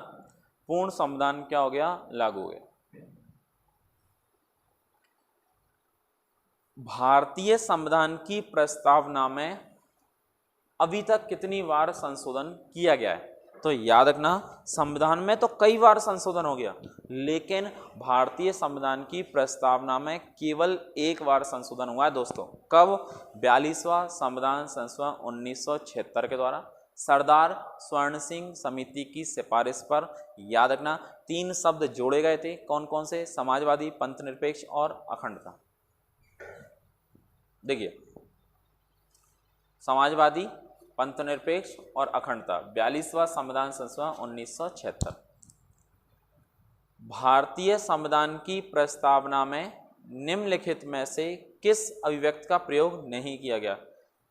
पूर्ण संविधान क्या हो गया? लागू हो गया। भारतीय संविधान की प्रस्तावना में अभी तक कितनी बार संशोधन किया गया है? तो याद रखना, संविधान में तो कई बार संशोधन हो गया, लेकिन भारतीय संविधान की प्रस्तावना में केवल एक बार संशोधन हुआ है दोस्तों। कब? 42वां संविधान संशोधन 1976 के द्वारा, सरदार स्वर्ण सिंह समिति की सिफारिश पर। याद रखना 3 शब्द जोड़े गए थे, कौन कौन से? समाजवादी, पंथ निरपेक्ष और अखंडता। देखिए समाजवादी, पंथनिरपेक्ष और अखंडता। 42वां संविधान संशोधन 1976। भारतीय संविधान की प्रस्तावना में निम्नलिखित में से किस अभिव्यक्ति का प्रयोग नहीं किया गया?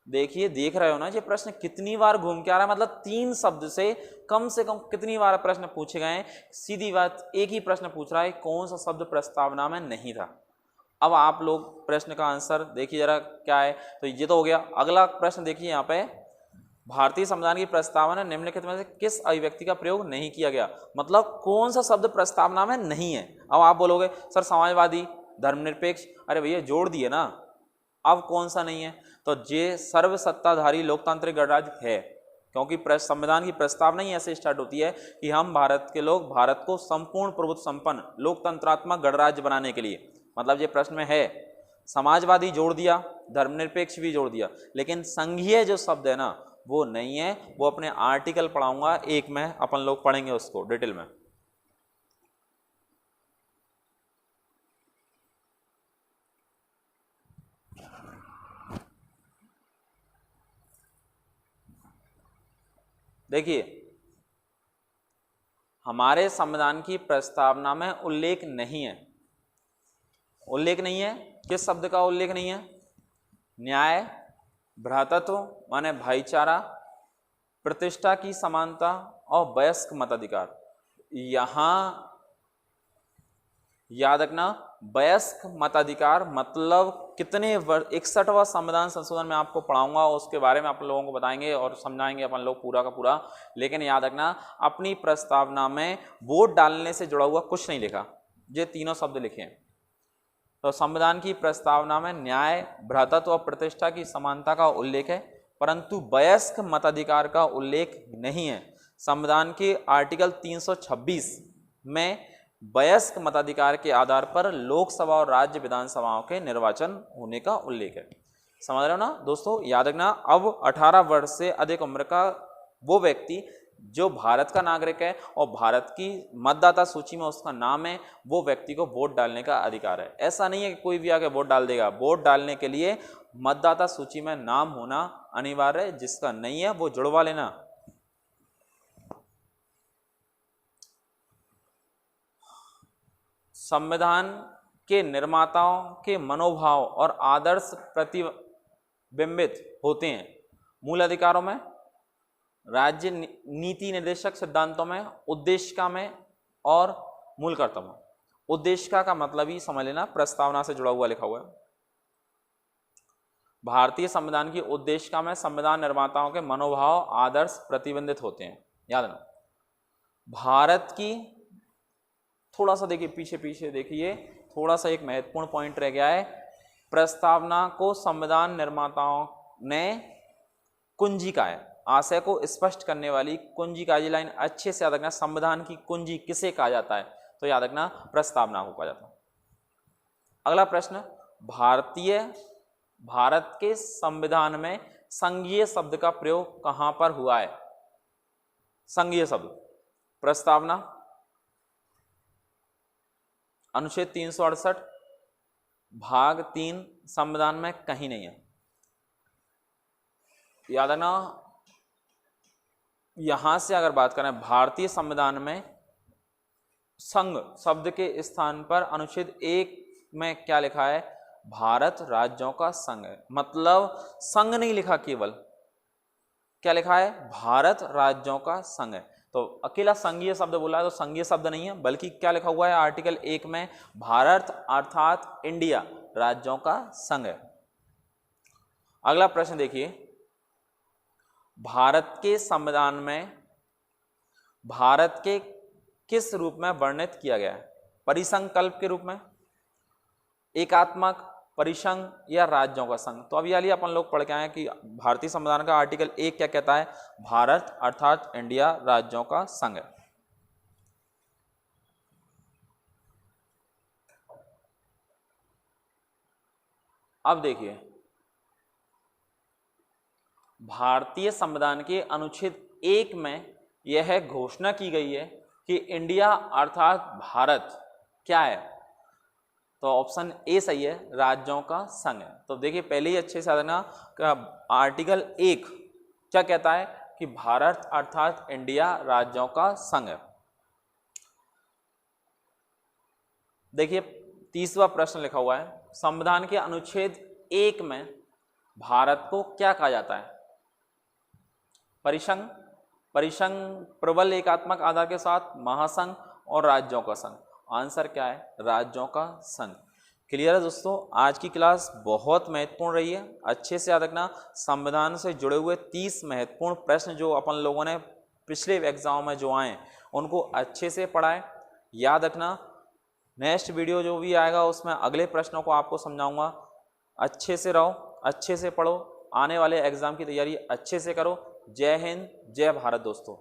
देखिए, देख रहे हो ना, ये प्रश्न कितनी बार घूम के आ रहा है, मतलब 3 शब्द से कम कितनी बार प्रश्न पूछे गए हैं। सीधी बात, एक ही प्रश्न पूछ रहा है, कौन सा शब्द प्रस्तावना में नहीं था। अब आप लोग प्रश्न का आंसर देखिए जरा क्या है। तो ये तो हो गया। अगला प्रश्न देखिए यहाँ पे, भारतीय संविधान की प्रस्तावना निम्नलिखित में से किस अभिव्यक्ति का प्रयोग नहीं किया गया, मतलब कौन सा शब्द प्रस्तावना में नहीं है। अब आप बोलोगे सर समाजवादी, धर्मनिरपेक्ष, अरे भैया जोड़ दिए ना, अब कौन सा नहीं है? तो ये सर्वसत्ताधारी लोकतांत्रिक गणराज्य है, क्योंकि संविधान की प्रस्तावना ही ऐसे स्टार्ट होती है कि हम भारत के लोग भारत को संपूर्ण प्रभुत्व संपन्न लोकतंत्रात्मक गणराज्य बनाने के लिए, मतलब ये प्रश्न में है। समाजवादी जोड़ दिया, धर्मनिरपेक्ष भी जोड़ दिया, लेकिन संघीय जो शब्द है ना वो नहीं है। वो अपने आर्टिकल पढ़ाऊंगा एक में, अपन लोग पढ़ेंगे उसको डिटेल में। देखिए, हमारे संविधान की प्रस्तावना में उल्लेख नहीं है। उल्लेख नहीं है, किस शब्द का उल्लेख नहीं है? न्याय, भ्रातृत्व माने भाईचारा, प्रतिष्ठा की समानता और वयस्क मताधिकार। यहां याद रखना, वयस्क मताधिकार मतलब कितने 61वां संविधान संशोधन में आपको पढ़ाऊंगा, उसके बारे में आप लोगों को बताएंगे और समझाएंगे अपन लोग पूरा का पूरा। लेकिन याद रखना, अपनी प्रस्तावना में वोट डालने से जुड़ा हुआ कुछ नहीं लिखा, ये तीनों शब्द लिखे हैं। तो संविधान की प्रस्तावना में न्याय, भ्रातृत्व और प्रतिष्ठा की समानता का उल्लेख है, परंतु वयस्क मताधिकार का उल्लेख नहीं है। संविधान के आर्टिकल 326 में वयस्क मताधिकार के आधार पर लोकसभा और राज्य विधानसभाओं के निर्वाचन होने का उल्लेख है। समझ रहे हो ना दोस्तों? याद रखना, अब 18 वर्ष से अधिक उम्र का वो व्यक्ति जो भारत का नागरिक है और भारत की मतदाता सूची में उसका नाम है, वो व्यक्ति को वोट डालने का अधिकार है। ऐसा नहीं है कि कोई भी आके वोट डाल देगा। वोट डालने के लिए मतदाता सूची में नाम होना अनिवार्य है, जिसका नहीं है वो जुड़वा लेना। संविधान के निर्माताओं के मनोभाव और आदर्श प्रतिबिंबित होते हैं मूल अधिकारों में, राज्य नीति निर्देशक सिद्धांतों में, उद्देशिका में और मूल कर्तव्यों। उद्देशिका का मतलब ही समझ लेना, प्रस्तावना से जुड़ा हुआ लिखा हुआ है। भारतीय संविधान की उद्देशिका में संविधान निर्माताओं के मनोभाव आदर्श प्रतिबिंबित होते हैं। याद रखना, भारत की थोड़ा सा देखिए, पीछे देखिए, थोड़ा सा एक महत्वपूर्ण पॉइंट रह गया है। प्रस्तावना को संविधान निर्माताओं ने कुंजिका है, आशय को स्पष्ट करने वाली कुंजिका। ये लाइन अच्छे से याद रखना, संविधान की कुंजी किसे कहा जाता है? तो याद रखना, प्रस्तावना को कहा जाता है। अगला प्रश्न, भारत के संविधान में संघीय शब्द का प्रयोग कहां पर हुआ है? संघीय शब्द प्रस्तावना, अनुच्छेद 368 भाग 3 संविधान में कहीं नहीं है। याद रखना, यहां से अगर बात करें भारतीय संविधान में संघ शब्द के स्थान पर अनुच्छेद 1 में क्या लिखा है? भारत राज्यों का संघ है। मतलब संघ नहीं लिखा, केवल क्या लिखा है? भारत राज्यों का संघ है। तो अकेला संघीय शब्द बोला है तो संघीय शब्द नहीं है, बल्कि क्या लिखा हुआ है आर्टिकल 1 में? भारत अर्थात इंडिया राज्यों का संघ है। अगला प्रश्न देखिए, भारत के संविधान में भारत के किस रूप में वर्णित किया गया है? परिसंकल्प के रूप में, एकात्मक, परिसंघ या राज्यों का संघ? तो अभी अपन लोग पढ़ के आए कि भारतीय संविधान का आर्टिकल 1 क्या कहता है? भारत अर्थात इंडिया राज्यों का संघ है। अब देखिए, भारतीय संविधान के अनुच्छेद 1 में यह घोषणा की गई है कि इंडिया अर्थात भारत क्या है? तो ऑप्शन ए सही है, राज्यों का संघ है। तो देखिए पहले ही अच्छे से देखना, आर्टिकल 1 क्या कहता है कि भारत अर्थात इंडिया राज्यों का संघ है। देखिए तीसरा प्रश्न लिखा हुआ है, संविधान के अनुच्छेद 1 में भारत को क्या कहा जाता है? परिसंघ, परिसंघ प्रबल एकात्मक आधार के साथ, महासंघ और राज्यों का संघ। आंसर क्या है? राज्यों का संघ। क्लियर है दोस्तों? आज की क्लास बहुत महत्वपूर्ण रही है, अच्छे से याद रखना। संविधान से जुड़े हुए 30 महत्वपूर्ण प्रश्न जो अपन लोगों ने पिछले एग्जाम में जो आए उनको अच्छे से पढ़ाए, याद रखना। नेक्स्ट वीडियो जो भी आएगा उसमें अगले प्रश्नों को आपको समझाऊंगा। अच्छे से रहो, अच्छे से पढ़ो, आने वाले एग्जाम की तैयारी अच्छे से करो। जय हिंद, जय भारत दोस्तों।